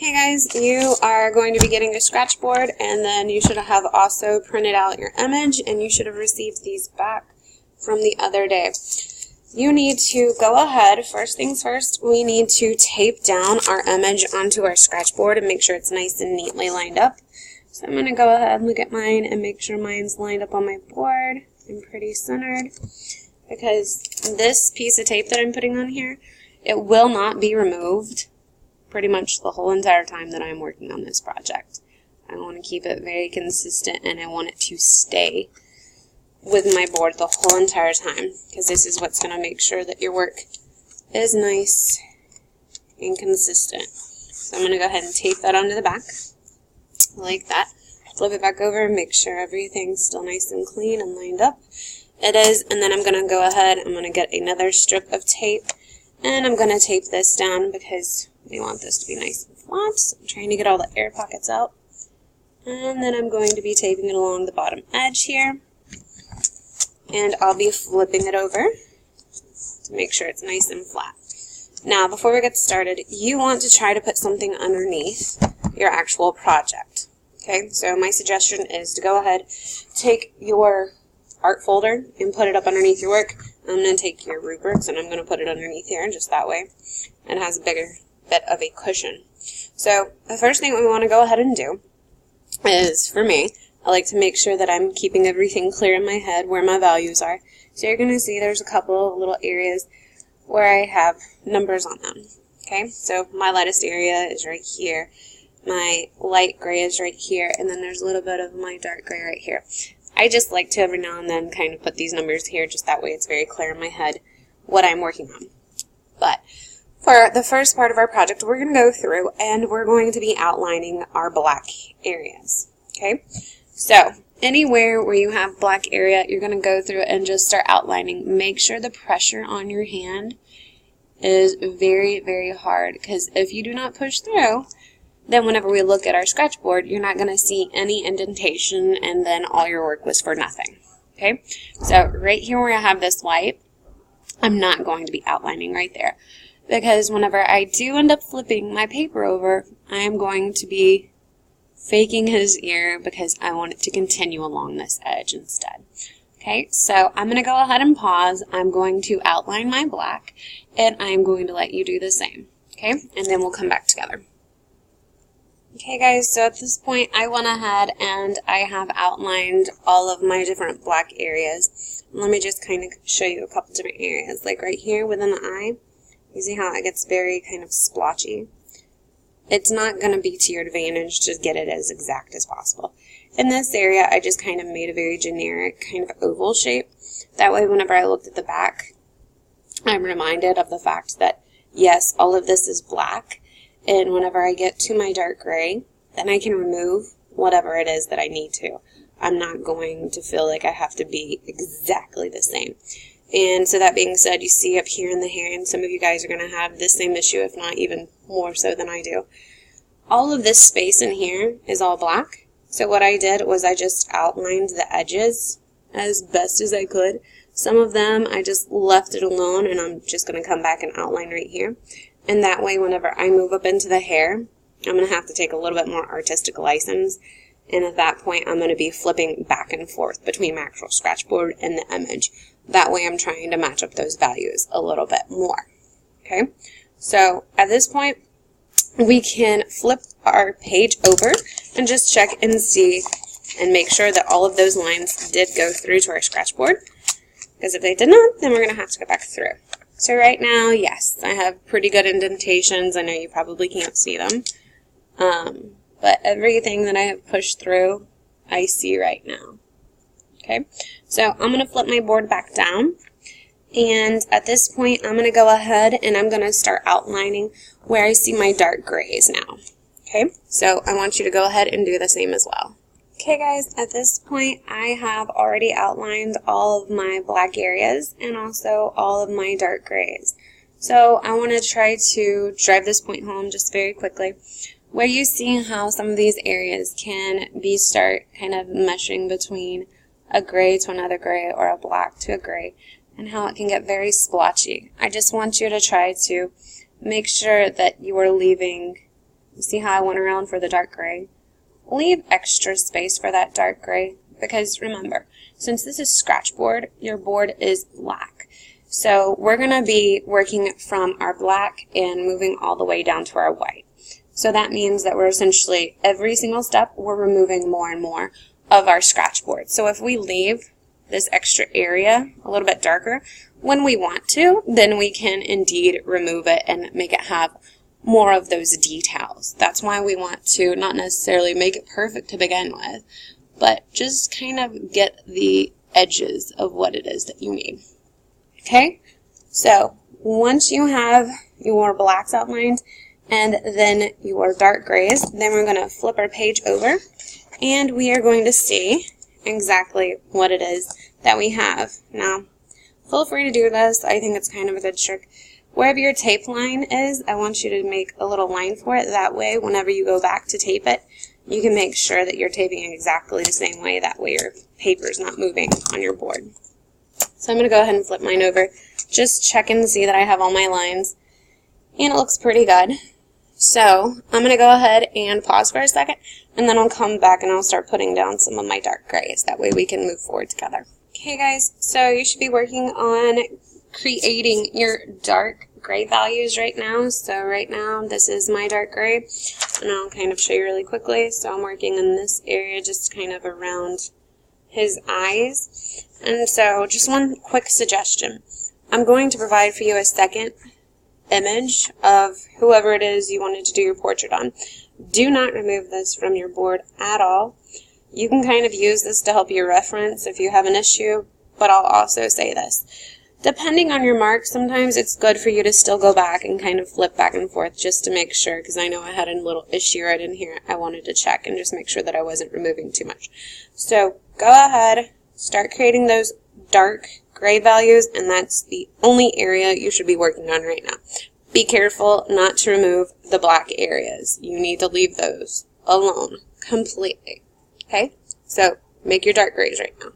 Okay guys, you are going to be getting a scratch board, and then you should have also printed out your image, and you should have received these back from the other day. You need to go ahead, first things first, we need to tape down our image onto our scratch board and make sure it's nice and neatly lined up. So I'm going to go ahead and look at mine and make sure mine's lined up on my board and pretty centered, because this piece of tape that I'm putting on here, it will not be removed pretty much the whole entire time that I'm working on this project. I want to keep it very consistent, and I want it to stay with my board the whole entire time, because this is what's going to make sure that your work is nice and consistent. So I'm going to go ahead and tape that onto the back like that. Flip it back over and make sure everything's still nice and clean and lined up. It is, and then I'm going to go ahead, I'm going to get another strip of tape, and I'm going to tape this down because we want this to be nice and flat. So I'm trying to get all the air pockets out. And then I'm going to be taping it along the bottom edge here. And I'll be flipping it over to make sure it's nice and flat. Now, before we get started, you want to try to put something underneath your actual project. Okay, so my suggestion is to go ahead, take your art folder and put it up underneath your work. I'm going to take your rubrics and I'm going to put it underneath here, just that way. It has a bigger bit of a cushion. So the first thing we want to go ahead and do is, for me, I like to make sure that I'm keeping everything clear in my head where my values are. So you're going to see there's a couple of little areas where I have numbers on them. Okay, so my lightest area is right here. My light gray is right here, and then there's a little bit of my dark gray right here. I just like to every now and then kind of put these numbers here, just that way it's very clear in my head what I'm working on. But for the first part of our project, we're going to go through and we're going to be outlining our black areas. Okay, so anywhere where you have black area, you're going to go through and just start outlining. Make sure the pressure on your hand is very, very hard, because if you do not push through, then whenever we look at our scratch board, you're not going to see any indentation, and then all your work was for nothing. Okay, so right here where I have this white, I'm not going to be outlining right there, because whenever I do end up flipping my paper over, I am going to be faking his ear because I want it to continue along this edge instead. Okay, so I'm going to go ahead and pause. I'm going to outline my black, and I'm going to let you do the same. Okay, and then we'll come back together. Okay guys, so at this point I went ahead and I have outlined all of my different black areas. Let me just kind of show you a couple different areas. Like right here within the eye, you see how it gets very kind of splotchy? It's not going to be to your advantage to get it as exact as possible. In this area, I just kind of made a very generic kind of oval shape. That way, whenever I looked at the back, I'm reminded of the fact that, yes, all of this is black. And whenever I get to my dark gray, then I can remove whatever it is that I need to. I'm not going to feel like I have to be exactly the same. And so that being said, you see up here in the hair, and some of you guys are going to have the same issue, if not even more so than I do. All of this space in here is all black. So what I did was I just outlined the edges as best as I could. Some of them I just left it alone, and I'm just going to come back and outline right here. And that way, whenever I move up into the hair, I'm going to have to take a little bit more artistic license. And at that point, I'm going to be flipping back and forth between my actual scratch board and the image. That way, I'm trying to match up those values a little bit more. Okay, so at this point, we can flip our page over and just check and see and make sure that all of those lines did go through to our scratch board. Because if they did not, then we're going to have to go back through. So right now, yes, I have pretty good indentations. I know you probably can't see them. But everything that I have pushed through, I see right now. Okay, so I'm going to flip my board back down. And at this point, I'm going to go ahead and I'm going to start outlining where I see my dark grays now. Okay, so I want you to go ahead and do the same as well. Okay guys, at this point I have already outlined all of my black areas and also all of my dark grays. So I want to try to drive this point home just very quickly, where you see how some of these areas can start kind of meshing between a gray to another gray or a black to a gray, and how it can get very splotchy. I just want you to try to make sure that you are leaving You see how I went around for the dark gray? Leave extra space for that dark gray, because remember, since this is scratchboard, your board is black. So we're going to be working from our black and moving all the way down to our white. So that means that we're essentially, every single step, we're removing more and more of our scratchboard. So if we leave this extra area a little bit darker when we want to, then we can indeed remove it and make it have more of those details. That's why we want to not necessarily make it perfect to begin with, but just kind of get the edges of what it is that you need. Okay, so once you have your blacks outlined and then your dark grays, then we're going to flip our page over and we are going to see exactly what it is that we have. Now, feel free to do this. I think it's kind of a good trick. Wherever your tape line is, I want you to make a little line for it. That way, whenever you go back to tape it, you can make sure that you're taping it exactly the same way. That way your paper is not moving on your board. So I'm going to go ahead and flip mine over. Just check and see that I have all my lines. And it looks pretty good. So I'm going to go ahead and pause for a second, and then I'll come back and I'll start putting down some of my dark grays. That way we can move forward together. Okay guys, so you should be working on creating your dark gray values right now. So right now this is my dark gray, and I'll kind of show you really quickly. So I'm working in this area just kind of around his eyes. And so just one quick suggestion. I'm going to provide for you a second image of whoever it is you wanted to do your portrait on. Do not remove this from your board at all. You can kind of use this to help you reference if you have an issue, but I'll also say this. Depending on your mark, sometimes it's good for you to still go back and kind of flip back and forth just to make sure, because I know I had a little issue right in here. I wanted to check and just make sure that I wasn't removing too much. So go ahead, start creating those dark gray values, and that's the only area you should be working on right now. Be careful not to remove the black areas. You need to leave those alone completely. Okay? So make your dark grays right now.